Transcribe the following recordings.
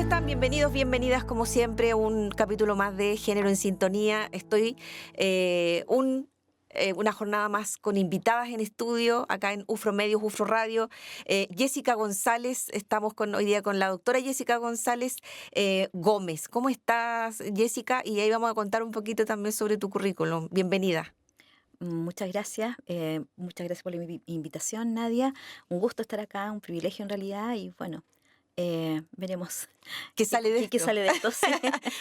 están? Bienvenidos, bienvenidas como siempre a un capítulo más de Género en Sintonía. Estoy una jornada más con invitadas en estudio acá en UFRO Medios, UFRO Radio. Jessica González, estamos hoy día con la doctora Jessica González Gómez. ¿Cómo estás, Jessica? Y ahí vamos a contar un poquito también sobre tu currículum. Bienvenida. Muchas gracias por la invitación, Nadia. Un gusto estar acá, un privilegio en realidad y bueno, veremos ¿Qué sale de qué esto? sale de esto. Sí.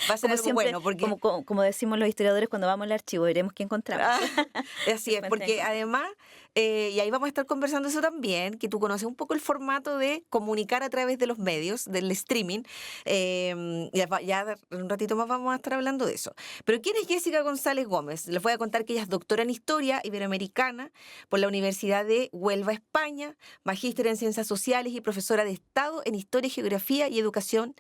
Va a ser Como algo siempre, bueno porque... como decimos los historiadores cuando vamos al archivo, veremos qué encontramos. Ah, así Qué es, fuente porque encontramos. además, y ahí vamos a estar conversando eso también, que tú conoces un poco el formato de comunicar a través de los medios, del streaming. Ya en un ratito más vamos a estar hablando de eso. Pero ¿quién es Jessica González Gómez? Les voy a contar que ella es doctora en Historia Iberoamericana por la Universidad de Huelva, España, magíster en Ciencias Sociales y profesora de Estado en Historia, Geografía y Educación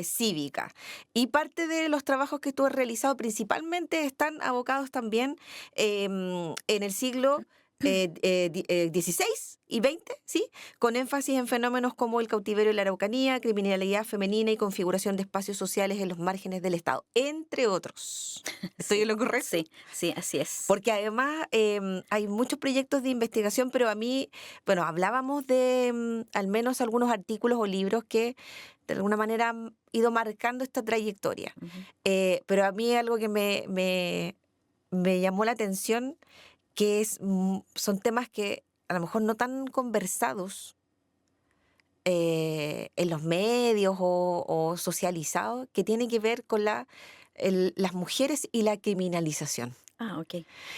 Cívica. Y parte de los trabajos que tú has realizado principalmente están abocados también en el siglo XVI y XX, ¿sí? Con énfasis en fenómenos como el cautiverio y la araucanía, criminalidad femenina y configuración de espacios sociales en los márgenes del Estado, entre otros. ¿Estoy Sí, en lo correcto? sí, así es. Porque además hay muchos proyectos de investigación, pero a mí, bueno, hablábamos de al menos algunos artículos o libros que de alguna manera han ido marcando esta trayectoria. Ujú. Pero a mí algo que me llamó la atención, que son temas que a lo mejor no tan conversados en los medios o socializados, que tienen que ver con las mujeres y la criminalización. Ah, ok,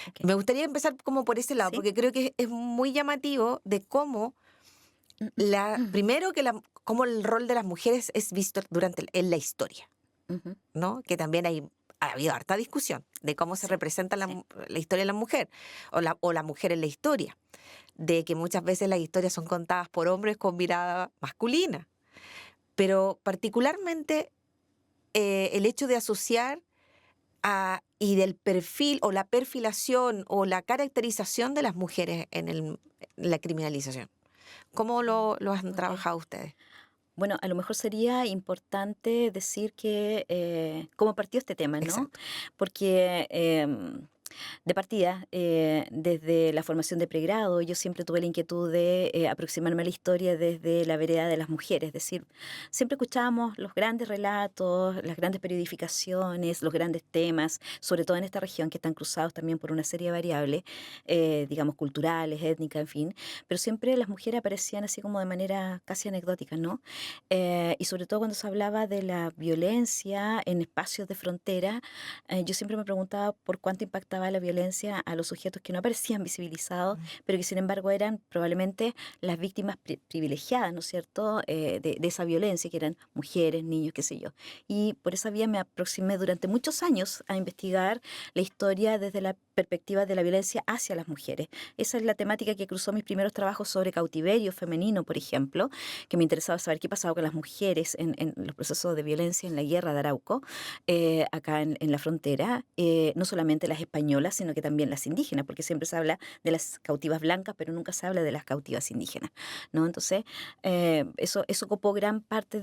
ok. Me gustaría empezar como por ese lado, Sí. porque creo que es muy llamativo de cómo primero cómo el rol de las mujeres es visto en la historia, Ujú. ¿no? Que también ha habido harta discusión de cómo se Sí, representa sí. la historia de la mujer o la mujer en la historia, de que muchas veces las historias son contadas por hombres con mirada masculina, pero particularmente el hecho de asociar y del perfil o la perfilación o la caracterización de las mujeres en la criminalización. ¿Cómo lo han Ok. trabajado ustedes? Bueno, a lo mejor sería importante decir que cómo partió este tema, ¿no? Exacto. Porque de partida, desde la formación de pregrado, yo siempre tuve la inquietud de aproximarme a la historia desde la vereda de las mujeres, es decir, siempre escuchábamos los grandes relatos, las grandes periodificaciones, los grandes temas, sobre todo en esta región que están cruzados también por una serie de variables, digamos, culturales, étnicas, en fin, pero siempre las mujeres aparecían así como de manera casi anecdótica, ¿no? Y sobre todo cuando se hablaba de la violencia en espacios de frontera, yo siempre me preguntaba por cuánto impactaba la violencia a los sujetos que no aparecían visibilizados, Mm. pero que sin embargo eran probablemente las víctimas privilegiadas, ¿no es cierto?, de esa violencia, que eran mujeres, niños, qué sé yo. Y por esa vía me aproximé durante muchos años a investigar la historia desde la perspectiva de la violencia hacia las mujeres. Esa es la temática que cruzó mis primeros trabajos sobre cautiverio femenino, por ejemplo, que me interesaba saber qué pasaba con las mujeres en los procesos de violencia en la guerra de Arauco, acá en la frontera, no solamente las españolas, sino que también las indígenas, porque siempre se habla de las cautivas blancas, pero nunca se habla de las cautivas indígenas, ¿no? Entonces, eso ocupó gran parte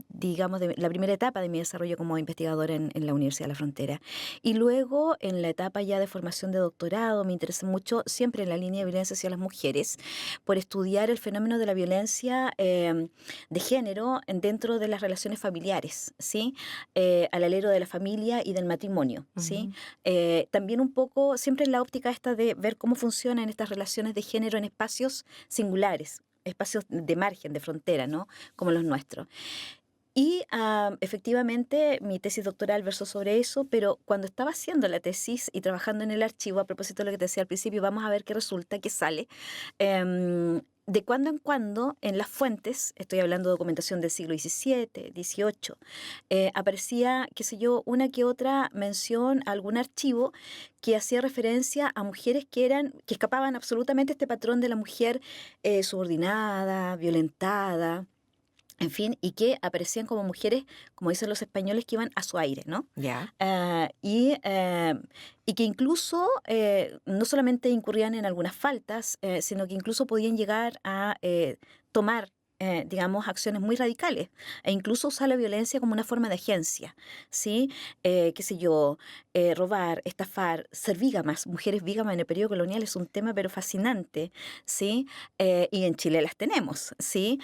digamos, de la primera etapa de mi desarrollo como investigadora en la Universidad de la Frontera. Y luego, en la etapa ya de formación de doctorado, me interesé mucho, siempre en la línea de violencia hacia las mujeres, por estudiar el fenómeno de la violencia de género dentro de las relaciones familiares, ¿sí? Al alero de la familia y del matrimonio, ¿sí? Ujú. También un poco, siempre en la óptica esta de ver cómo funcionan estas relaciones de género en espacios singulares, espacios de margen, de frontera, ¿no? Como los nuestros. Y efectivamente mi tesis doctoral versó sobre eso, pero cuando estaba haciendo la tesis y trabajando en el archivo, a propósito de lo que te decía al principio, vamos a ver qué resulta, qué sale. De cuando en cuando en las fuentes, estoy hablando de documentación del siglo XVII, XVIII, aparecía, qué sé yo, una que otra mención a algún archivo que hacía referencia a mujeres que escapaban absolutamente este patrón de la mujer subordinada, violentada, en fin, y que aparecían como mujeres, como dicen los españoles, que iban a su aire, ¿no? Ya. Y que incluso no solamente incurrían en algunas faltas, sino que incluso podían llegar a tomar digamos, acciones muy radicales e incluso usar la violencia como una forma de agencia, ¿sí? Qué sé yo, robar, estafar, ser vígamas, mujeres vígamas en el periodo colonial es un tema pero fascinante, ¿sí? Y en Chile las tenemos, ¿sí?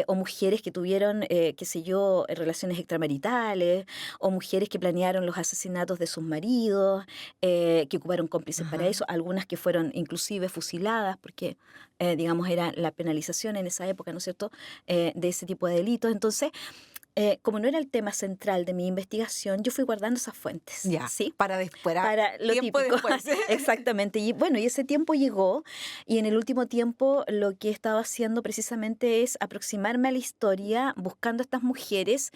O mujeres que tuvieron, qué sé yo, relaciones extramaritales, o mujeres que planearon los asesinatos de sus maridos, que ocuparon cómplices para Ajá. eso, algunas que fueron inclusive fusiladas, porque, digamos, era la penalización en esa época, ¿no es cierto?, de ese tipo de delitos. Entonces, como no era el tema central de mi investigación, yo fui guardando esas fuentes, Ya, ¿sí? para después, Para lo tiempo típico, después. exactamente. Y bueno, y ese tiempo llegó, y en el último tiempo lo que he estado haciendo precisamente es aproximarme a la historia buscando a estas mujeres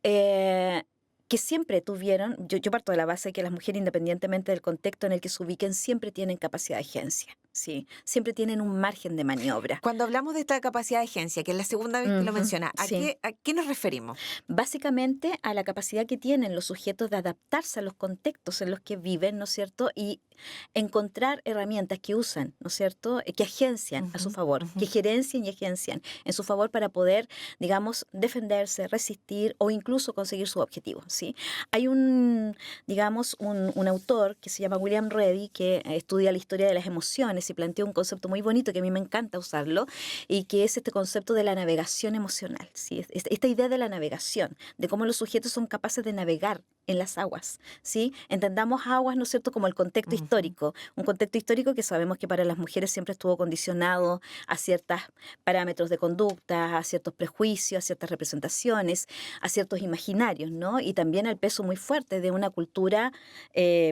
eh, que siempre tuvieron, yo parto de la base de que las mujeres, independientemente del contexto en el que se ubiquen, siempre tienen capacidad de agencia, ¿sí? Siempre tienen un margen de maniobra. Cuando hablamos de esta capacidad de agencia, que es la segunda vez que lo Ujú, menciona, sí. a qué nos referimos? Básicamente a la capacidad que tienen los sujetos de adaptarse a los contextos en los que viven, ¿no es cierto? Y encontrar herramientas que usan, ¿no es cierto? Que agencian a su Ujú, favor, ujú. que gerencian y agencian en su favor para poder, digamos, defenderse, resistir o incluso conseguir su objetivo, ¿sí? Hay digamos, un autor que se llama William Reddy que estudia la historia de las emociones y plantea un concepto muy bonito que a mí me encanta usarlo y que es este concepto de la navegación emocional, ¿sí? Esta idea de la navegación, de cómo los sujetos son capaces de navegar en las aguas, ¿sí? Entendamos aguas, ¿no es cierto?, como el contexto Ujú. histórico, un contexto histórico que sabemos que para las mujeres siempre estuvo condicionado a ciertos parámetros de conducta, a ciertos prejuicios, a ciertas representaciones, a ciertos imaginarios, ¿no? Y también al peso muy fuerte de una cultura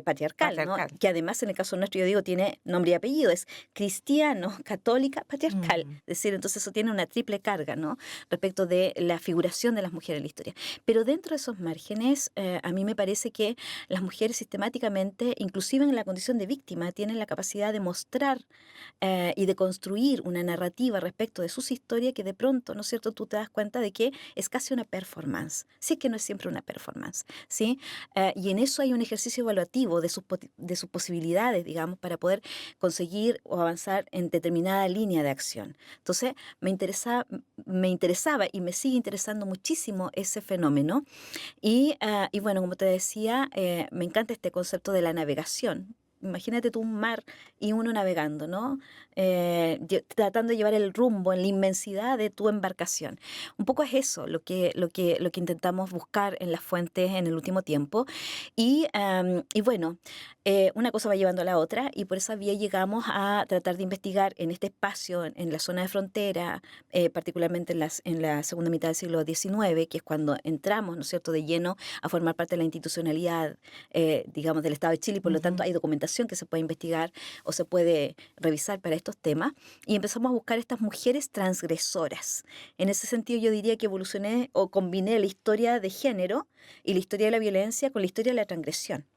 patriarcal, ¿no? Patriarcal. Que además en el caso nuestro, yo digo, tiene nombre y apellido, es cristiano, católica, patriarcal. Mm. Es decir, entonces eso tiene una triple carga, ¿no? Respecto de la figuración de las mujeres en la historia. Pero dentro de esos márgenes, a mí me parece que las mujeres sistemáticamente, inclusive en la condición de víctima, tienen la capacidad de mostrar y de construir una narrativa respecto de sus historias que de pronto, ¿no es cierto?, tú te das cuenta de que es casi una performance. Sí que no es siempre una performance, ¿sí? Y en eso hay un ejercicio evaluativo de sus posibilidades, digamos, para poder conseguir o avanzar en determinada línea de acción. Entonces, me interesaba y me sigue interesando muchísimo ese fenómeno. Y bueno, como te decía, me encanta este concepto de la navegación. Imagínate tú un mar y uno navegando, ¿no? Tratando de llevar el rumbo en la inmensidad de tu embarcación. Un poco es eso lo que intentamos buscar en las fuentes en el último tiempo. Y bueno, una cosa va llevando a la otra y por esa vía llegamos a tratar de investigar en este espacio, en la zona de frontera, particularmente en la segunda mitad del siglo XIX, que es cuando entramos, ¿no es cierto?, de lleno a formar parte de la institucionalidad, digamos, del Estado de Chile, y por lo tanto Ujú. hay documentación que se puede investigar o se puede revisar para estos temas, y empezamos a buscar estas mujeres transgresoras. En ese sentido yo diría que evolucioné o combiné la historia de género y la historia de la violencia con la historia de la transgresión.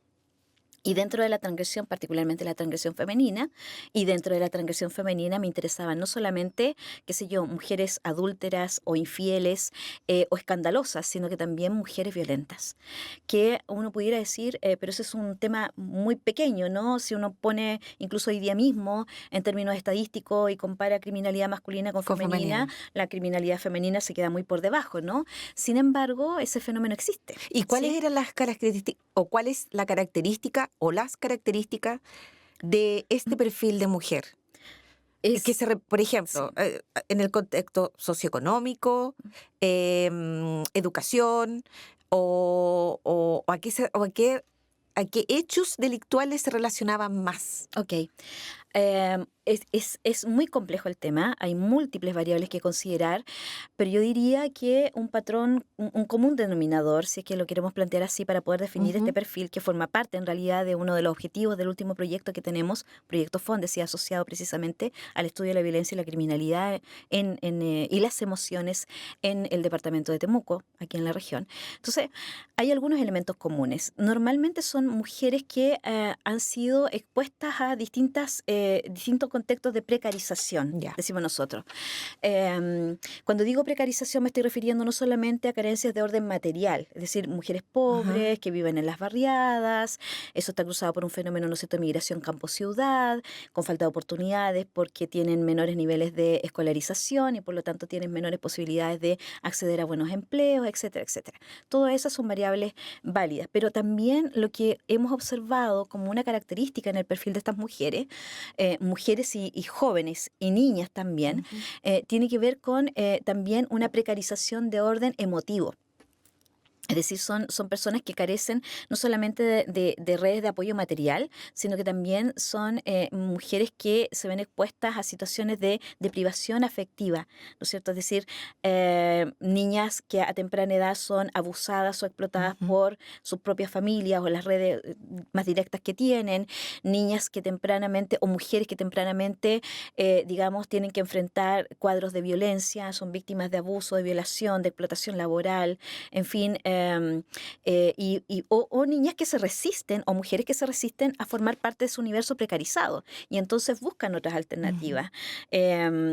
Y dentro de la transgresión, particularmente la transgresión femenina, y dentro de la transgresión femenina me interesaban no solamente, qué sé yo, mujeres adúlteras o infieles o escandalosas, sino que también mujeres violentas. Que uno pudiera decir, pero ese es un tema muy pequeño, ¿no? Si uno pone incluso hoy día mismo en términos estadísticos y compara criminalidad masculina con Con femenina, femenina. la criminalidad femenina se queda muy por debajo, ¿no? Sin embargo, ese fenómeno existe, ¿Y cuáles ¿sí? eran las características, o cuál es la característica o las características de este perfil de mujer? Es, Por sí. ejemplo, en el contexto socioeconómico, educación, o a qué hechos delictuales se relacionaban más. Ok. Es muy complejo el tema, hay múltiples variables que considerar, pero yo diría que un patrón, un común denominador, si es que lo queremos plantear así para poder definir este Ujú. perfil que forma parte en realidad de uno de los objetivos del último proyecto que tenemos, Proyecto FONDES, y asociado precisamente al estudio de la violencia y la criminalidad y las emociones en el departamento de Temuco, aquí en la región. Entonces, hay algunos elementos comunes. Normalmente son mujeres que han sido expuestas a distintas distintos contextos de precarización, Ya. decimos nosotros. Cuando digo precarización me estoy refiriendo no solamente a carencias de orden material, es decir, mujeres Ajá. pobres que viven en las barriadas, eso está cruzado por un fenómeno, ¿no es cierto?, de migración campo-ciudad, con falta de oportunidades porque tienen menores niveles de escolarización y por lo tanto tienen menores posibilidades de acceder a buenos empleos, etcétera, etcétera. Todas esas son variables válidas, pero también lo que hemos observado como una característica en el perfil de estas mujeres, mujeres y jóvenes y niñas también, Ujú. tiene que ver con también una precarización de orden emotivo. Es decir, son personas que carecen no solamente de redes de apoyo material, sino que también son mujeres que se ven expuestas a situaciones de privación afectiva, ¿no es cierto? Es decir, niñas que a temprana edad son abusadas o explotadas Ujú. por sus propias familias o las redes más directas que tienen, niñas que tempranamente o mujeres que tempranamente, digamos, tienen que enfrentar cuadros de violencia, son víctimas de abuso, de violación, de explotación laboral, en fin, o niñas que se resisten o mujeres que se resisten a formar parte de su universo precarizado y entonces buscan otras Ujú. alternativas.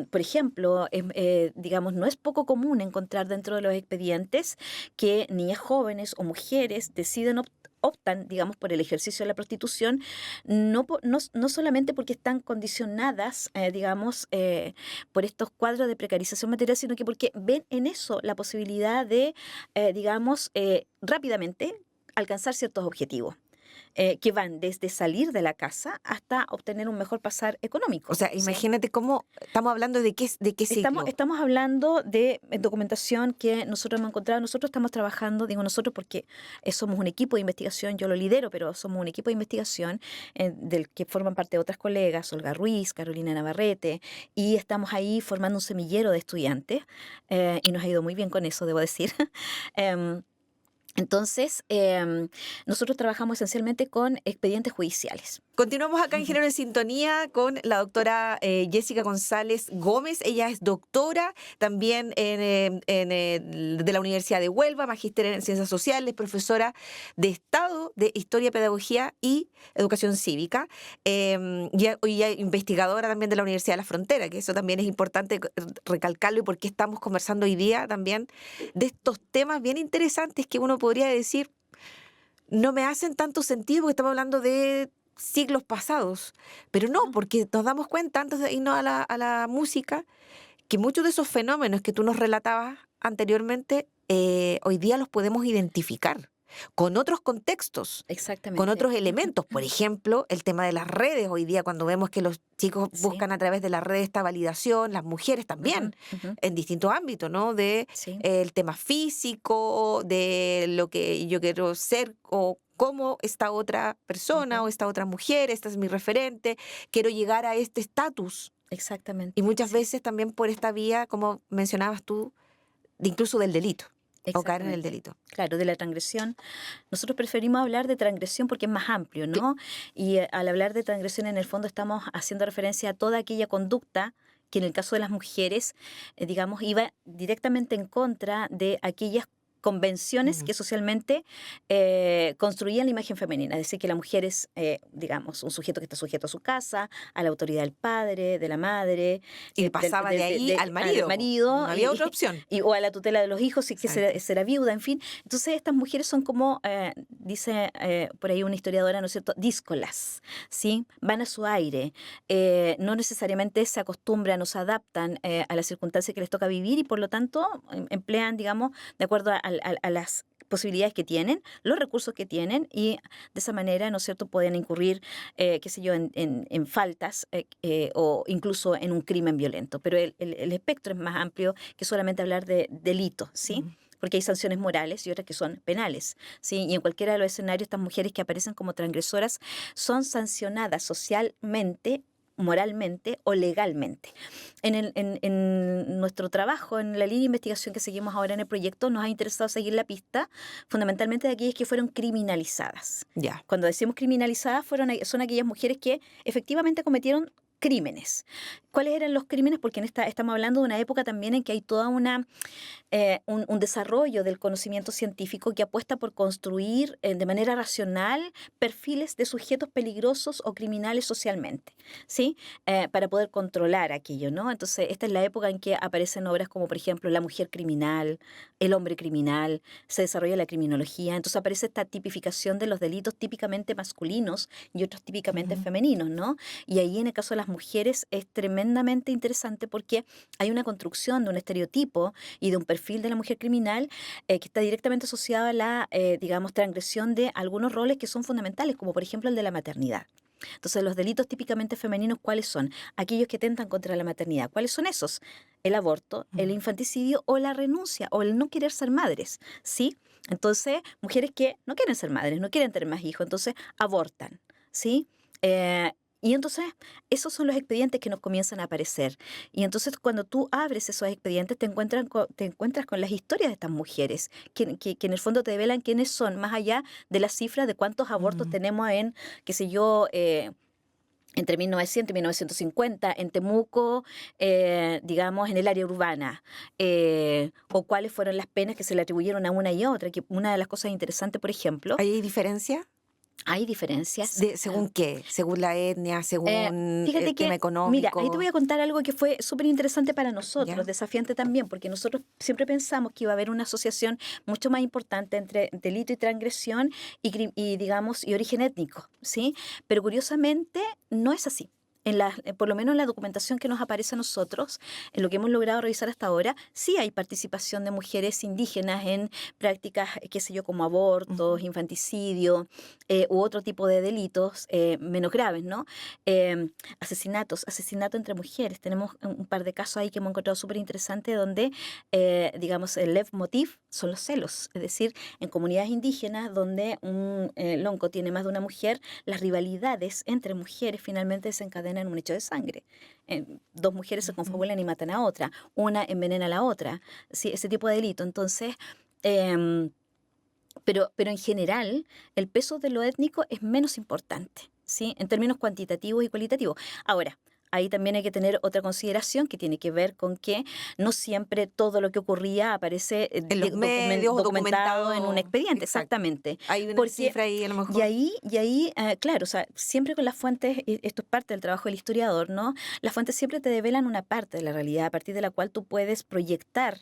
Por ejemplo, digamos, no es poco común encontrar dentro de los expedientes que niñas jóvenes o mujeres deciden optan, digamos, por el ejercicio de la prostitución, no solamente porque están condicionadas, digamos, por estos cuadros de precarización material, sino que porque ven en eso la posibilidad de, digamos, rápidamente alcanzar ciertos objetivos, que van desde salir de la casa hasta obtener un mejor pasar O económico, sea, ¿sí? imagínate cómo estamos hablando de qué Estamos, ciclo. estamos hablando de documentación que nosotros hemos encontrado. Nosotros estamos trabajando, digo nosotros porque somos un equipo de investigación, yo lo lidero, pero somos un equipo de investigación del que forman parte otras colegas, Olga Ruiz, Carolina Navarrete, y estamos ahí formando un semillero de estudiantes y nos ha ido muy bien con eso, debo decir. Em, entonces, nosotros trabajamos esencialmente con expedientes judiciales. Continuamos acá en Ujú. Género en Sintonía con la doctora Jessica González Gómez. Ella es doctora también de la Universidad de Huelva, magíster en Ciencias Sociales, profesora de Estado, de Historia, Pedagogía y Educación Cívica, y investigadora también de la Universidad de la Frontera, que eso también es importante recalcarlo y porque estamos conversando hoy día también de estos temas bien interesantes que uno podría decir no me hacen tanto sentido porque estamos hablando de siglos pasados, pero no, Ujú. porque nos damos cuenta antes de irnos a la música que muchos de esos fenómenos que tú nos relatabas anteriormente, hoy día los podemos identificar con otros contextos, con Exactamente. otros elementos. Por ejemplo, el tema de las redes. Hoy día cuando vemos que los chicos Sí. buscan a través de las redes esta validación, las mujeres Ujú, también, ujú. en distintos ámbitos, ¿no? De Sí. el tema físico, de lo que yo quiero ser o cómo esta otra persona Ujú. o esta otra mujer, esta es mi referente, quiero llegar a este estatus. Y Exactamente. muchas Sí. veces también por esta vía, como mencionabas tú, de incluso del delito, o caer en el Exactamente. delito. Claro, de la transgresión. Nosotros preferimos hablar de transgresión porque es más amplio, Cl- ¿no? Y al hablar de transgresión, en el fondo estamos haciendo referencia a toda aquella conducta que en el caso de las mujeres, digamos, iba directamente en contra de aquellas convenciones Ujú. que socialmente construían la imagen femenina, es decir, que la mujer es, digamos, un sujeto que está sujeto a su casa, a la autoridad del padre, de la madre, Y pasaba de ahí al al marido, po. marido No había otra opción. o a la tutela de los hijos, si es que Exacto. será viuda, en fin. Entonces estas mujeres son como, dice por ahí una historiadora, ¿no es cierto?, díscolas, ¿sí? Van a su aire, no necesariamente se acostumbran o se adaptan a las circunstancias que les toca vivir y por lo tanto emplean, digamos, de acuerdo a las posibilidades que tienen, los recursos que tienen y de esa manera, ¿no es cierto?, pueden incurrir, qué sé yo, en faltas o incluso en un crimen violento. Pero el espectro es más amplio que solamente hablar de delitos, ¿sí? Ujú. Porque hay sanciones morales y otras que son penales, ¿sí? Y en cualquiera de los escenarios, estas mujeres que aparecen como transgresoras son sancionadas socialmente, moralmente o legalmente. En nuestro trabajo, en la línea de investigación que seguimos ahora en el proyecto, nos ha interesado seguir la pista fundamentalmente de aquellas que fueron criminalizadas. Ya. Cuando decimos criminalizadas, son aquellas mujeres que efectivamente cometieron crímenes. ¿Cuáles eran los crímenes? Porque estamos hablando de una época también en que hay toda un desarrollo del conocimiento científico que apuesta por construir de manera racional perfiles de sujetos peligrosos o criminales socialmente, ¿sí? Para poder controlar aquello, ¿no? Entonces, esta es la época en que aparecen obras como, por ejemplo, La mujer criminal, El hombre criminal, se desarrolla la criminología, entonces aparece esta tipificación de los delitos típicamente masculinos y otros típicamente Ujú. femeninos, ¿no? Y ahí en el caso de las mujeres es tremendamente interesante porque hay una construcción de un estereotipo y de un perfil de la mujer criminal que está directamente asociado a la, digamos, transgresión de algunos roles que son fundamentales, como por ejemplo el de la maternidad. Entonces, los delitos típicamente femeninos, ¿cuáles son? Aquellos que atentan contra la maternidad. ¿Cuáles son esos? El aborto, el Mm. infanticidio o la renuncia o el no querer ser madres, ¿sí? Entonces, mujeres que no quieren ser madres, no quieren tener más hijos, entonces abortan, ¿sí? Eh, y entonces, esos son los expedientes que nos comienzan a aparecer. Y entonces, cuando tú abres esos expedientes, te encuentras con las historias de estas mujeres, que en el fondo te develan quiénes son, más allá de la cifra de cuántos abortos Mm. tenemos en, qué sé yo, entre 1900 y 1950, en Temuco, digamos, en el área urbana, o cuáles fueron las penas que se le atribuyeron a una y a otra. Que una de las cosas interesantes, por ejemplo, ¿Hay diferencia? hay diferencias. ¿Según qué? ¿Según la etnia? ¿Según Fíjate el tema que, mira, ahí te voy económico? a contar algo que fue súper interesante para nosotros, ¿Ya? desafiante también, porque nosotros siempre pensamos que iba a haber una asociación mucho más importante entre delito y transgresión y digamos, y origen étnico, ¿sí? Pero curiosamente no es así. Por lo menos en la documentación que nos aparece a nosotros, en lo que hemos logrado revisar hasta ahora, sí hay participación de mujeres indígenas en prácticas, qué sé yo, como abortos, Ujú. infanticidio u otro tipo de delitos menos graves, ¿no? Eh, asesinato entre mujeres. Tenemos un par de casos ahí que hemos encontrado súper interesantes donde, digamos, el leitmotiv son los celos. Es decir, en comunidades indígenas donde un lonco tiene más de una mujer, las rivalidades entre mujeres finalmente desencadenan un hecho de sangre. Dos mujeres se Ujú. confabulan y matan a otra, una envenena a la otra, ¿sí? Ese tipo de delito. Entonces, em, pero en general, el peso de lo étnico es menos importante, ¿sí? En términos cuantitativos y cualitativos. Ahora, ahí también hay que tener otra consideración que tiene que ver con que no siempre todo lo que ocurría aparece En los medios, documentado en un documentado, expediente, exacto. exactamente. Hay una Porque, cifra ahí a lo mejor. claro, o sea, siempre con las fuentes, y esto es parte del trabajo del historiador, ¿no? Las fuentes siempre te develan una parte de la realidad a partir de la cual tú puedes proyectar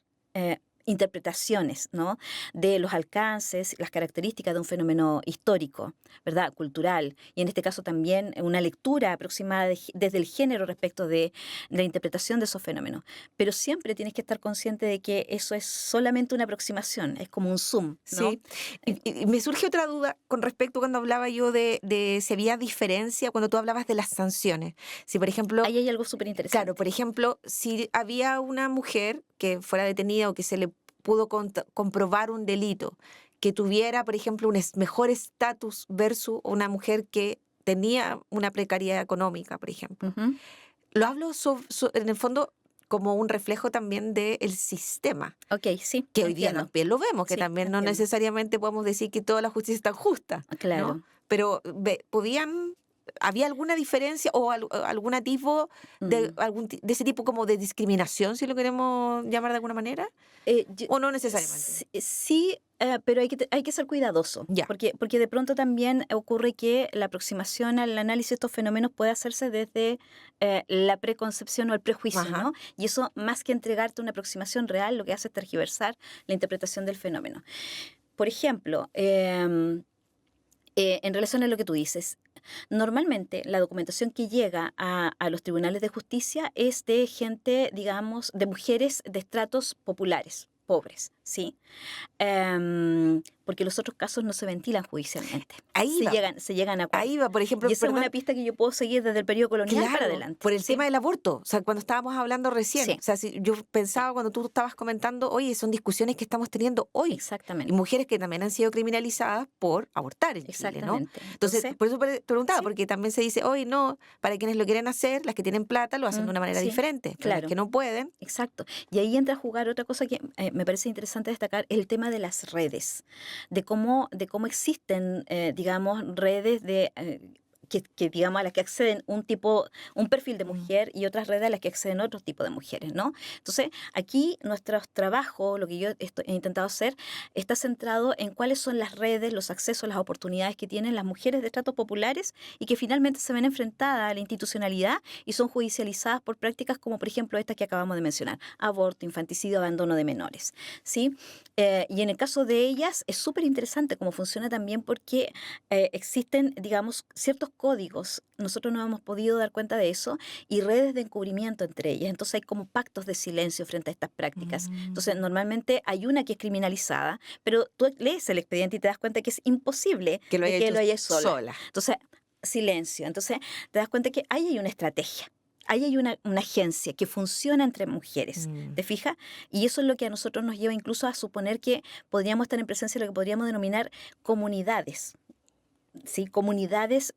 interpretaciones, ¿no? De los alcances, las características de un fenómeno histórico, ¿verdad? Cultural, y en este caso también una lectura aproximada desde el género respecto de la interpretación de esos fenómenos. Pero siempre tienes que estar consciente de que eso es solamente una aproximación, es como un zoom, ¿no? Sí. Y me surge otra duda con respecto cuando hablaba yo de si había diferencia cuando tú hablabas de las sanciones. Si, por ejemplo, Ahí hay algo súper claro, por interesante. ejemplo, si había una mujer que fuera detenida o que se le pudo comprobar un delito, que tuviera, por ejemplo, un mejor estatus versus una mujer que tenía una precariedad económica, por ejemplo. Ujú. Lo hablo en el fondo como un reflejo también del sistema, Ok, sí, que hoy día entiendo. también lo vemos, que Sí, también no entiendo. necesariamente podemos decir que toda la justicia es tan justa, ¿no? Claro. Pero ¿había alguna diferencia o algún atisbo de, Mm. de ese tipo como de discriminación, si lo queremos llamar de alguna manera? ¿O no necesariamente? Sí, pero hay que ser cuidadoso, Ya. porque de pronto también ocurre que la aproximación al análisis de estos fenómenos puede hacerse desde la preconcepción o el prejuicio, Ajá. ¿no? Y eso, más que entregarte una aproximación real, lo que hace es tergiversar la interpretación del fenómeno. Por ejemplo, en relación a lo que tú dices, normalmente la documentación que llega a los tribunales de justicia es de gente, digamos, de mujeres de estratos populares, pobres, ¿sí? Porque los otros casos no se ventilan judicialmente. Ahí va, Se llegan a ahí acuerdos. va, por ejemplo, Y esa es una perdón. pista que yo puedo seguir desde el periodo colonial para Claro, adelante, por el ¿sí? tema del aborto. O sea, cuando estábamos hablando recién, Sí, o sea, si yo sí, pensaba cuando tú estabas comentando, oye, son discusiones que estamos teniendo hoy. Y exactamente, mujeres que también han sido criminalizadas por abortar en Chile, ¿no? exactamente. Entonces, Entonces, por eso preguntaba, sí, porque también se dice, oye, no, para quienes lo quieren hacer, las que tienen plata lo hacen de una manera sí, diferente, pero las que claro. no pueden, Exacto. Y ahí entra a jugar otra cosa que me parece interesante destacar, el tema de las redes, de cómo existen, digamos, redes digamos, a las que acceden un perfil de Mm. mujer, y otras redes a las que acceden otro tipo de mujeres, ¿no? Entonces, aquí nuestro trabajo, lo que yo he intentado hacer, está centrado en cuáles son las redes, los accesos, las oportunidades que tienen las mujeres de estratos populares y que finalmente se ven enfrentadas a la institucionalidad y son judicializadas por prácticas como, por ejemplo, estas que acabamos de mencionar: aborto, infanticidio, abandono de menores, ¿sí? Y en el caso de ellas es súper interesante cómo funciona también, porque existen, digamos, ciertos códigos. Nosotros no hemos podido dar cuenta de eso, y redes de encubrimiento entre ellas. Entonces hay como pactos de silencio frente a estas prácticas. Entonces Mm. normalmente hay una que es criminalizada, pero tú lees el expediente y te das cuenta que es imposible Que lo de haya que hecho lo haya sola. sola. Entonces, silencio. Entonces te das cuenta que ahí hay una estrategia. Ahí hay una agencia que funciona entre mujeres, Mm. ¿te fijas? Y eso es lo que a nosotros nos lleva incluso a suponer que podríamos estar en presencia de lo que podríamos denominar comunidades, ¿sí? Comunidades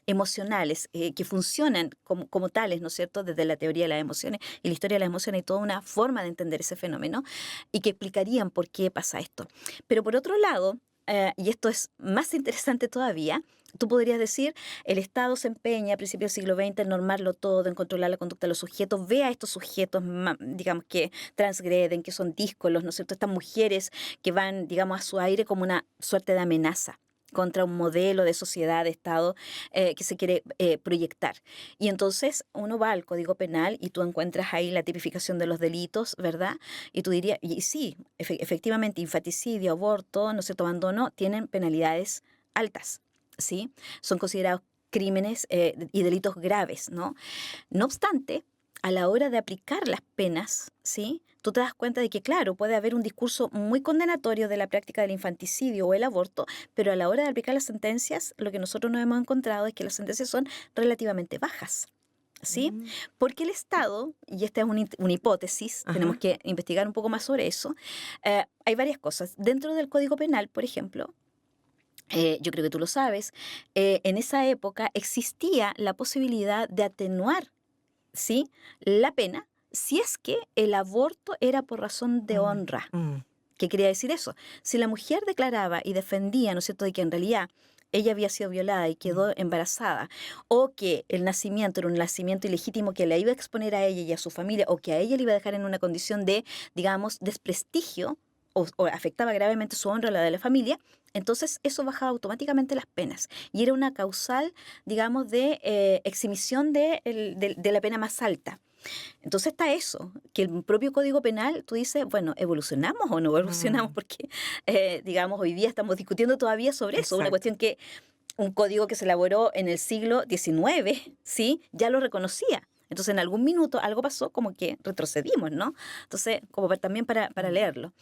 emocionales que funcionan como tales, ¿no es cierto? Desde la teoría de las emociones y la historia de las emociones, hay toda una forma de entender ese fenómeno y que explicarían por qué pasa esto. Pero por otro lado, y esto es más interesante todavía, tú podrías decir: el Estado se empeña a principios del siglo XX en normarlo todo, en controlar la conducta de los sujetos, ve a estos sujetos, digamos, que transgreden, que son díscolos, ¿no es cierto? Estas mujeres que van, digamos, a su aire como una suerte de amenaza contra un modelo de sociedad, de Estado que se quiere proyectar. Y entonces uno va al Código Penal y tú encuentras ahí la tipificación de los delitos, ¿verdad? Y tú dirías, y sí, efectivamente, infanticidio, aborto, ¿no es cierto?, abandono, tienen penalidades altas, ¿sí? Son considerados crímenes y delitos graves, ¿no? No obstante, a la hora de aplicar las penas, ¿sí? Tú te das cuenta de que, claro, puede haber un discurso muy condenatorio de la práctica del infanticidio o el aborto, pero a la hora de aplicar las sentencias, lo que nosotros nos hemos encontrado es que las sentencias son relativamente bajas, ¿sí? Mm. Porque el Estado, y esta es una hipótesis, tenemos Ajá. que investigar un poco más sobre eso, hay varias cosas. Dentro del Código Penal, por ejemplo, yo creo que tú lo sabes, en esa época existía la posibilidad de atenuar, ¿sí?, la pena si es que el aborto era por razón de Mm. honra. Mm. ¿Qué quería decir eso? Si la mujer declaraba y defendía, ¿no es cierto?, de que en realidad ella había sido violada y Mm. quedó embarazada, o que el nacimiento era un nacimiento ilegítimo que la iba a exponer a ella y a su familia, o que a ella le iba a dejar en una condición de, digamos, desprestigio, o afectaba gravemente su honra o la de la familia, entonces eso bajaba automáticamente las penas. Y era una causal, digamos, de exhibición de la pena más alta. Entonces está eso, que el propio Código Penal, tú dices, bueno, ¿evolucionamos o no evolucionamos? Mm. Porque, digamos, hoy día estamos discutiendo todavía sobre eso, una Exacto. cuestión que un código que se elaboró en el siglo XIX, ¿sí?, ya lo reconocía. Entonces, en algún minuto algo pasó, como que retrocedimos, ¿no? Entonces, como también para Mm. leerlo.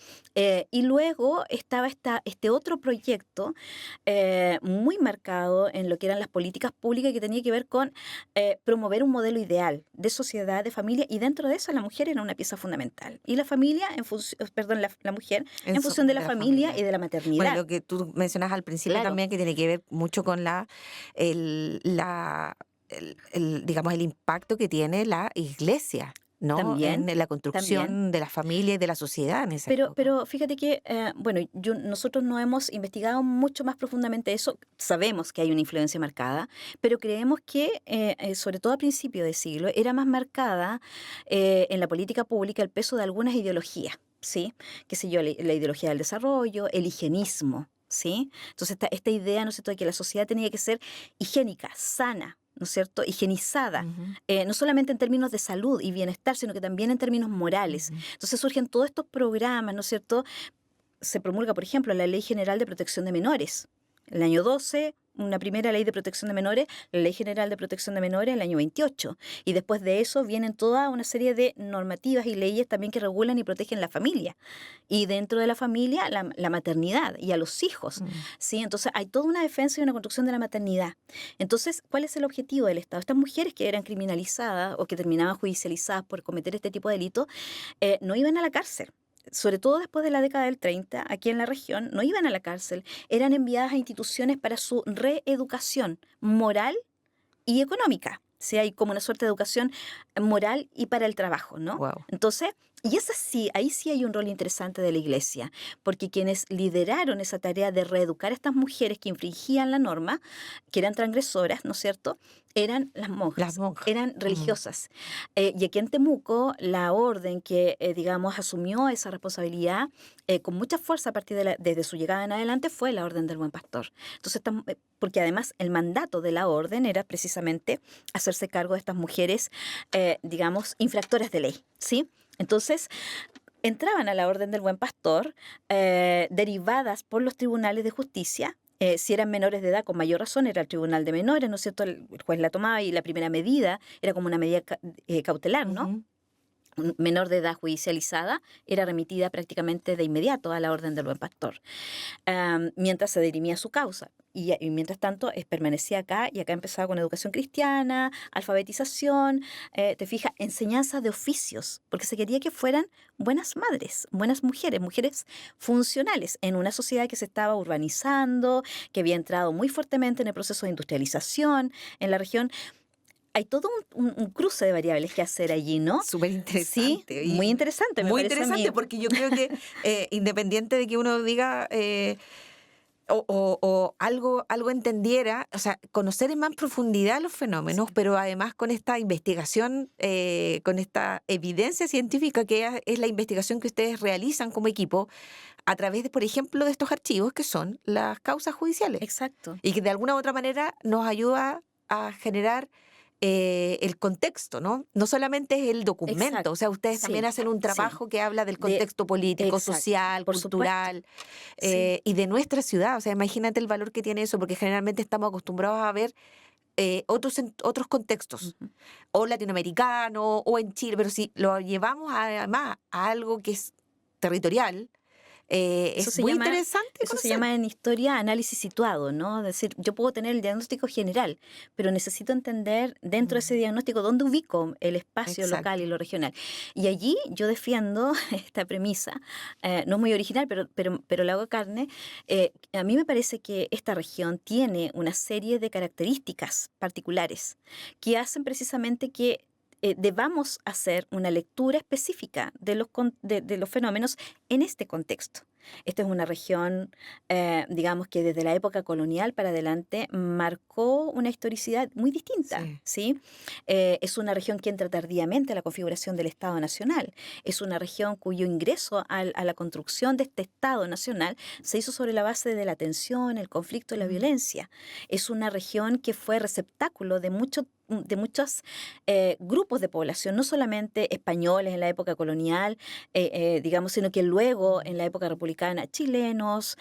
Y luego estaba este otro proyecto muy marcado en lo que eran las políticas públicas, que tenía que ver con promover un modelo ideal de sociedad, de familia, y dentro de eso la mujer era una pieza fundamental. Y la familia, perdón, la mujer, en Eso función de la de la familia y familia. de la Bueno, y maternidad. lo que tú mencionas al principio Claro, también, que tiene que ver mucho con digamos, el impacto que tiene la iglesia, ¿no? también, En la también. construcción de la familia y de la sociedad en esa Pero, época. pero fíjate que, bueno, nosotros no hemos investigado mucho más profundamente eso. Sabemos que hay una influencia marcada, pero creemos que, sobre todo a principios de siglo, era más marcada en la política pública el peso de algunas ideologías, ¿sí? Qué sé yo, la ideología del desarrollo, el higienismo, ¿sí? Entonces, esta idea, ¿no es cierto?, de que la sociedad tenía que ser higiénica, sana, ¿no es cierto?, higienizada, Ujú. no solamente en términos de salud y bienestar, sino que también en términos morales. Ujú. Entonces surgen todos estos programas, ¿no es cierto? Se promulga, por ejemplo, la Ley General de Protección de Menores. El año 12, una primera ley de protección de menores, la Ley General de Protección de Menores, el año 28. Y después de eso vienen toda una serie de normativas y leyes también que regulan y protegen la familia. Y dentro de la familia, la maternidad y a los hijos, Mm. ¿sí? Entonces hay toda una defensa y una construcción de la maternidad. Entonces, ¿cuál es el objetivo del Estado? Estas mujeres que eran criminalizadas o que terminaban judicializadas por cometer este tipo de delitos, no iban a la cárcel. Sobre todo después de la década del 30, aquí en la región, no iban a la cárcel, eran enviadas a instituciones para su reeducación moral y económica. O sea, hay como una suerte de educación moral y para el trabajo, ¿no? Wow. Entonces, Y esa sí, ahí sí hay un rol interesante de la iglesia, porque quienes lideraron esa tarea de reeducar a estas mujeres que infringían la norma, que eran transgresoras, ¿no es cierto?, eran las Las monjas, monjas. eran Mm. religiosas. Y aquí en Temuco, la orden que, digamos, asumió esa responsabilidad con mucha fuerza a partir desde su llegada en adelante fue la Orden del Buen Pastor. Entonces, porque además el mandato de la orden era precisamente hacerse cargo de estas mujeres, digamos, infractoras de ley, ¿sí? Entonces, entraban a la Orden del Buen Pastor, derivadas por los tribunales de justicia. Si eran menores de edad, con mayor razón, era el tribunal de menores, ¿no es cierto? El juez la tomaba y la primera medida era como una medida cautelar, ¿no? Ujú. Un menor de edad judicializada era remitida prácticamente de inmediato a la Orden del Buen Pastor, mientras se dirimía su causa. Y mientras tanto, permanecía acá y acá empezaba con educación cristiana, alfabetización, te fijas, enseñanza de oficios, porque se quería que fueran buenas madres, buenas mujeres, mujeres funcionales en una sociedad que se estaba urbanizando, que había entrado muy fuertemente en el proceso de industrialización en la región. Hay todo un cruce de variables que hacer allí, ¿no? Súper Sí, interesante. Y muy interesante, me muy parece a interesante mí. porque yo creo que independiente de que uno diga o algo entendiera, o sea, conocer en más profundidad los fenómenos, Sí, pero además con esta investigación, con esta evidencia científica que es la investigación que ustedes realizan como equipo a través de, por ejemplo, de estos archivos que son las causas judiciales exacto, y que de alguna u otra manera nos ayuda a generar el contexto, ¿no? No solamente es el documento, o sea, exacto, ustedes también sí, hacen un sí, trabajo que habla del de, contexto político, exacto, social, por supuesto, cultural sí. y de nuestra ciudad. O sea, imagínate el valor que tiene eso, porque generalmente estamos acostumbrados a ver otros contextos, Ujú. o latinoamericano, o en Chile, pero si lo llevamos además a algo que es territorial, Eso es se muy llama, interesante eso se conocer. llama en historia análisis situado, ¿no? Es decir, yo puedo tener el diagnóstico general, pero necesito entender dentro de ese Mm, diagnóstico dónde ubico el espacio local y exacto. lo regional. Y allí yo defiendo esta premisa, no es muy original, pero la hago carne. A mí me parece que esta región tiene una serie de características particulares que hacen precisamente que debamos hacer una lectura específica de los fenómenos en este contexto. Esta es una región, digamos que desde la época colonial para adelante marcó una historicidad muy distinta, Sí. ¿sí? Es una región que entra tardíamente a la configuración del Estado Nacional. Es una región cuyo ingreso a la construcción de este Estado Nacional se hizo sobre la base de la tensión, el conflicto y la Mm, violencia. Es una región que fue receptáculo de muchos grupos de población, no solamente españoles en la época colonial, digamos, sino que luego mm, en la época republicana, chilenos,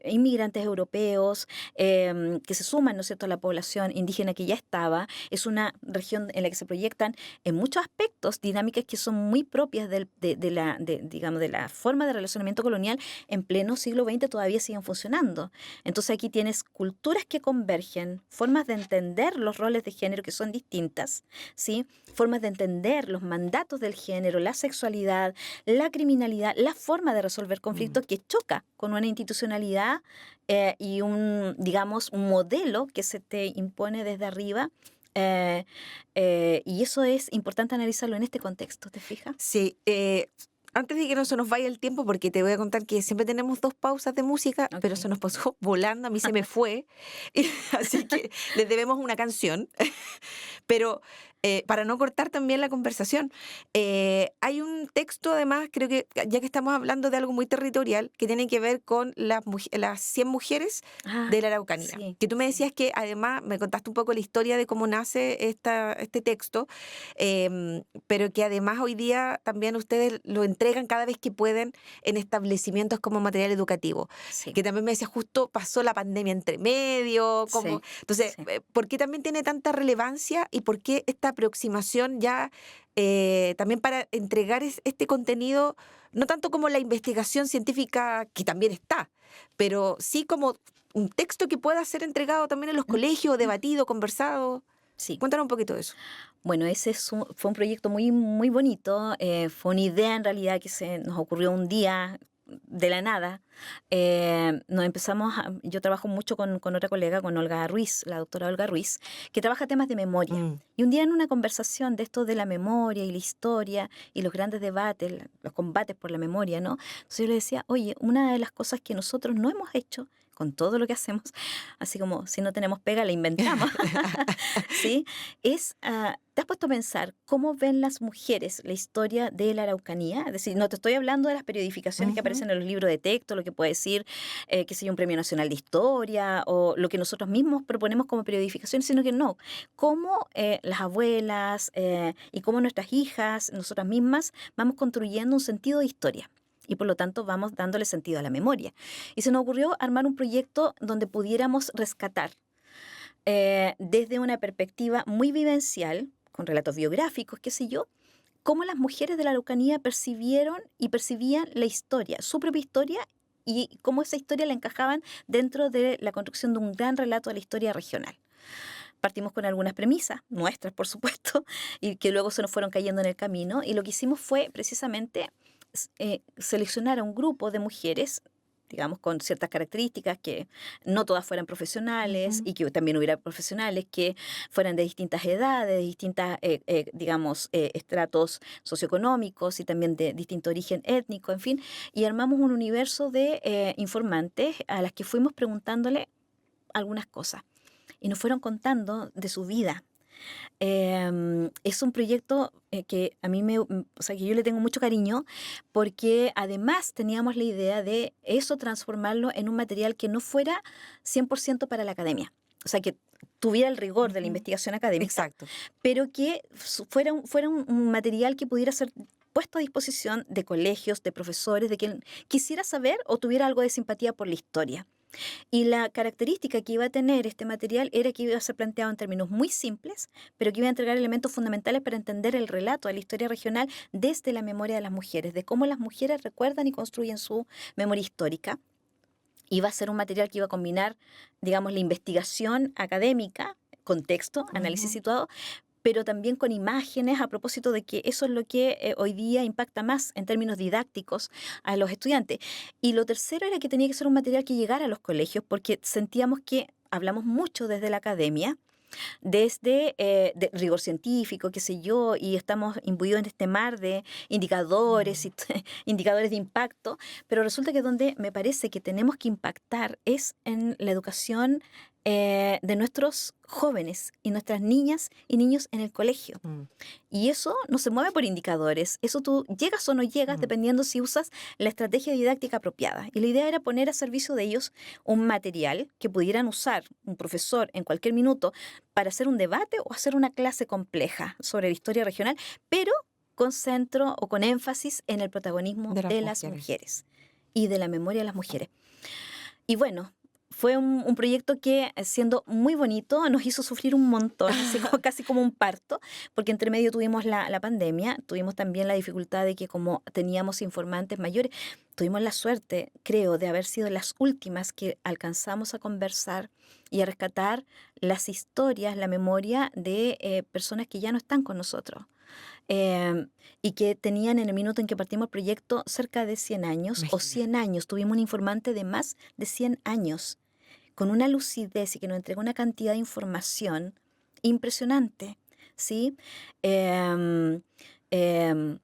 inmigrantes europeos, que se suman, ¿no es cierto?, a la población indígena que ya estaba. Es una región en la que se proyectan en muchos aspectos dinámicas que son muy propias digamos, de la forma de relacionamiento colonial en pleno siglo XX todavía siguen funcionando. Entonces aquí tienes culturas que convergen, formas de entender los roles de género que son distintas, ¿sí? Formas de entender los mandatos del género, la sexualidad, la criminalidad, la forma de resolver mm. conflictos que choca con una institucionalidad y digamos, un modelo que se te impone desde arriba. eh, y eso es importante analizarlo en este contexto, ¿te fijas? Sí, antes de que no se nos vaya el tiempo, porque te voy a contar que siempre tenemos dos pausas de música, pero Ok. se nos pasó volando, a mí se me fue, así que les debemos una canción. Pero para no cortar también la conversación, hay un texto además, creo que ya que estamos hablando de algo muy territorial, que tiene que ver con las 100 mujeres Ah, de la Araucanía. sí, Que tú me sí. decías que además me contaste un poco la historia de cómo nace este texto, pero que además hoy día también ustedes lo entregan cada vez que pueden en establecimientos como material educativo. Sí, Que también me decías, justo pasó la pandemia entre medio, como sí, entonces, sí. ¿por qué también tiene tanta relevancia y por qué esta aproximación ya también para entregar este contenido, no tanto como la investigación científica, que también está, pero sí como un texto que pueda ser entregado también en los Mm, colegios, mm, debatido, conversado? sí. Cuéntanos un poquito de eso. Bueno, fue un proyecto muy, muy bonito. Fue una idea en realidad que se nos ocurrió un día. de la nada, nos empezamos yo trabajo mucho con otra colega, con Olga Ruiz, la doctora Olga Ruiz, que trabaja temas de memoria. Mm. Y un día en una conversación de esto de la memoria y la historia y los grandes debates, los combates por la memoria, ¿no? Entonces yo le decía, oye, una de las cosas que nosotros no hemos hecho con todo lo que hacemos, así como si no tenemos pega, la inventamos, ¿sí? ¿Te has puesto a pensar cómo ven las mujeres la historia de la Araucanía? Es decir, no te estoy hablando de las periodificaciones que Ujú. aparecen en los libros de texto, lo que puede decir, qué sé yo, un premio nacional de historia o lo que nosotros mismos proponemos como periodificación, sino que no, cómo las abuelas y cómo nuestras hijas, nosotras mismas, vamos construyendo un sentido de historia. Y por lo tanto vamos dándole sentido a la memoria. Y se nos ocurrió armar un proyecto donde pudiéramos rescatar desde una perspectiva muy vivencial, con relatos biográficos, qué sé yo, cómo las mujeres de la Araucanía percibieron y percibían la historia, su propia historia, y cómo esa historia la encajaban dentro de la construcción de un gran relato de la historia regional. Partimos con algunas premisas, nuestras por supuesto, y que luego se nos fueron cayendo en el camino, y lo que hicimos fue precisamente seleccionar a un grupo de mujeres, digamos, con ciertas características, que no todas fueran profesionales Ujú. y que también hubiera profesionales que fueran de distintas edades, de distintas, digamos, estratos socioeconómicos y también de distinto origen étnico, en fin, y armamos un universo de informantes a las que fuimos preguntándole algunas cosas y nos fueron contando de su vida. Es un proyecto que a mí o sea, que yo le tengo mucho cariño, porque además teníamos la idea de eso transformarlo en un material que no fuera 100% para la academia. O sea, que tuviera el rigor de la Ujú. investigación académica, Exacto. pero que fuera un material que pudiera ser puesto a disposición de colegios, de profesores, de quien quisiera saber o tuviera algo de simpatía por la historia. Y la característica que iba a tener este material era que iba a ser planteado en términos muy simples, pero que iba a entregar elementos fundamentales para entender el relato de la historia regional desde la memoria de las mujeres, de cómo las mujeres recuerdan y construyen su memoria histórica. Iba a ser un material que iba a combinar, digamos, la investigación académica, contexto, análisis Ujú. situado, pero también con imágenes a propósito de que eso es lo que hoy día impacta más en términos didácticos a los estudiantes. Y lo tercero era que tenía que ser un material que llegara a los colegios porque sentíamos que hablamos mucho desde la academia, desde de rigor científico, qué sé yo, y estamos imbuidos en este mar de indicadores Mm. y indicadores de impacto, pero resulta que donde me parece que tenemos que impactar es en la educación de nuestros jóvenes y nuestras niñas y niños en el colegio. Mm. Y eso no se mueve por indicadores, eso tú llegas o no llegas Mm. dependiendo si usas la estrategia didáctica apropiada. Y la idea era poner a servicio de ellos un material que pudieran usar un profesor en cualquier minuto para hacer un debate o hacer una clase compleja sobre la historia regional, pero con centro o con énfasis en el protagonismo De las de las mujeres. mujeres y de la memoria de las mujeres. Y bueno, fue un proyecto que, siendo muy bonito, nos hizo sufrir un montón, así como, casi como un parto, porque entre medio tuvimos la pandemia, tuvimos también la dificultad de que como teníamos informantes mayores, tuvimos la suerte, creo, de haber sido las últimas que alcanzamos a conversar y a rescatar las historias, la memoria de personas que ya no están con nosotros. Y que tenían en el minuto en que partimos el proyecto cerca de 100 años o Imagínate. 100 años. Tuvimos un informante de más de 100 años con una lucidez y que nos entregó una cantidad de información impresionante, ¿sí? Em, em,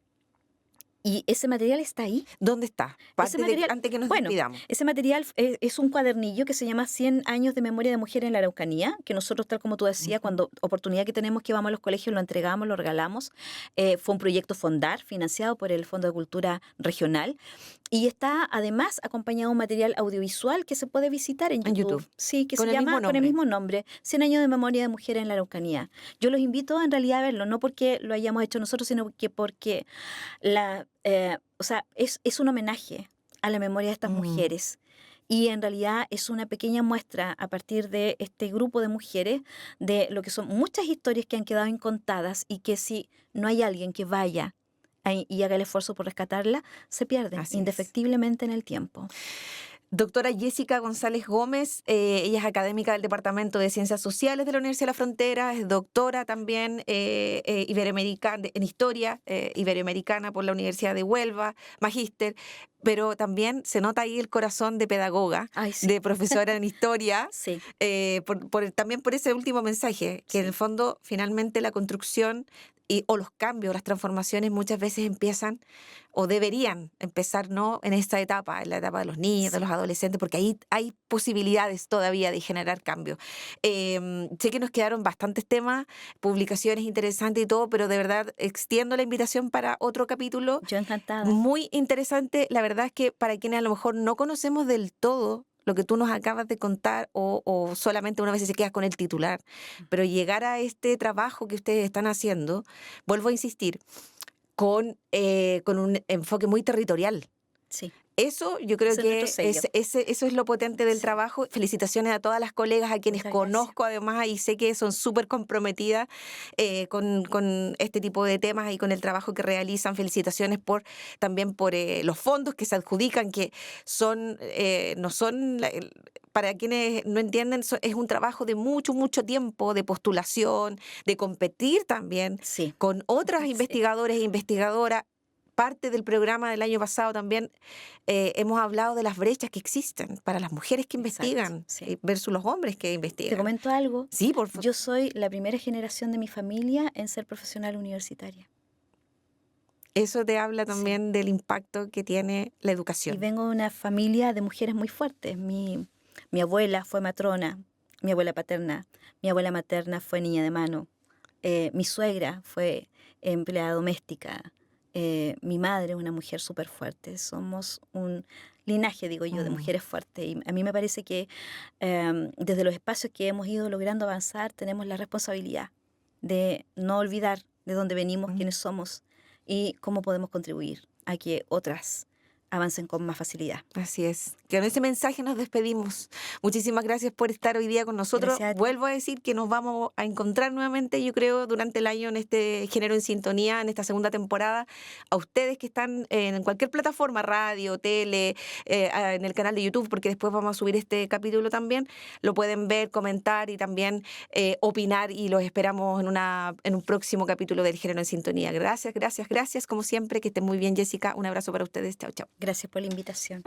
y ese material está ahí. ¿Dónde está? Ese material, Antes que nos bueno, despidamos. ese material es un cuadernillo que se llama 100 años de memoria de mujer en la Araucanía, que nosotros, tal como tú decías, Ujú. cuando oportunidad que tenemos que vamos a los colegios, lo entregamos, lo regalamos. Fue un proyecto Fondar, financiado por el Fondo de Cultura Regional, y está además acompañado de un material audiovisual que se puede visitar en En YouTube, YouTube. sí, que se Con el mismo llama con el nombre. mismo nombre, 100 años de memoria de mujer en la Araucanía. Yo los invito en realidad a verlo, no porque lo hayamos hecho nosotros, sino que porque o sea, es un homenaje a la memoria de estas Mm. mujeres. Y en realidad es una pequeña muestra a partir de este grupo de mujeres de lo que son muchas historias que han quedado incontadas y que si no hay alguien que vaya y haga el esfuerzo por rescatarla, se pierden Así es. indefectiblemente en el tiempo. Doctora Jessica González Gómez, ella es académica del Departamento de Ciencias Sociales de la Universidad de la Frontera, es doctora también iberoamericana, en Historia Iberoamericana por la Universidad de Huelva, magíster, pero también se nota ahí el corazón de pedagoga, Ay, sí, de profesora en Historia, sí, también por ese último mensaje, que en el sí, fondo finalmente la construcción o los cambios, las transformaciones muchas veces empiezan o deberían empezar no en esta etapa, en la etapa de los niños, de sí. los adolescentes, porque ahí hay posibilidades todavía de generar cambios. Sé que nos quedaron bastantes temas, publicaciones interesantes y todo, pero de verdad extiendo la invitación para otro capítulo Yo encantada. muy interesante. La verdad es que para quienes a lo mejor no conocemos del todo lo que tú nos acabas de contar o solamente una vez se queda con el titular, pero llegar a este trabajo que ustedes están haciendo, vuelvo a insistir, con un enfoque muy territorial. Sí, Eso yo creo ese es nuestro que sello. eso es lo potente del Sí, trabajo. Felicitaciones a todas las colegas, a quienes muchas gracias. conozco además y sé que son súper comprometidas con este tipo de temas y con el trabajo que realizan. Felicitaciones también por los fondos que se adjudican, que no son, para quienes no entienden, es un trabajo de mucho, mucho tiempo, de postulación, de competir también Sí, con otras sí, investigadores e investigadoras. Parte del programa del año pasado también hemos hablado de las brechas que existen para las mujeres que exacto, investigan sí. versus los hombres que Te investigan. comento algo. Sí, por favor. Yo soy la primera generación de mi familia en ser profesional universitaria. Eso te habla Sí. también del impacto que tiene la Y educación. vengo de una familia de mujeres muy fuertes. Mi abuela fue matrona, mi abuela paterna. Mi abuela materna fue niña de mano. Mi suegra fue empleada doméstica. Mi madre es una mujer súper fuerte. Somos un linaje, digo yo, de Mm, mujeres fuertes. Y a mí me parece que desde los espacios que hemos ido logrando avanzar, tenemos la responsabilidad de no olvidar de dónde venimos, mm. quiénes somos y cómo podemos contribuir a que otras avancen con más facilidad. Así es. Que con ese mensaje nos despedimos. Muchísimas gracias por estar hoy día con nosotros. Gracias a ti. Vuelvo a decir que nos vamos a encontrar nuevamente, yo creo, durante el año en este Género en Sintonía, en esta segunda temporada. A ustedes que están en cualquier plataforma, radio, tele, en el canal de YouTube, porque después vamos a subir este capítulo también, lo pueden ver, comentar y también opinar y los esperamos en un próximo capítulo del Género en Sintonía. Gracias, gracias, gracias. Como siempre, que estén muy bien, Jessica. Un abrazo para ustedes. Chao, chao. Gracias por la invitación.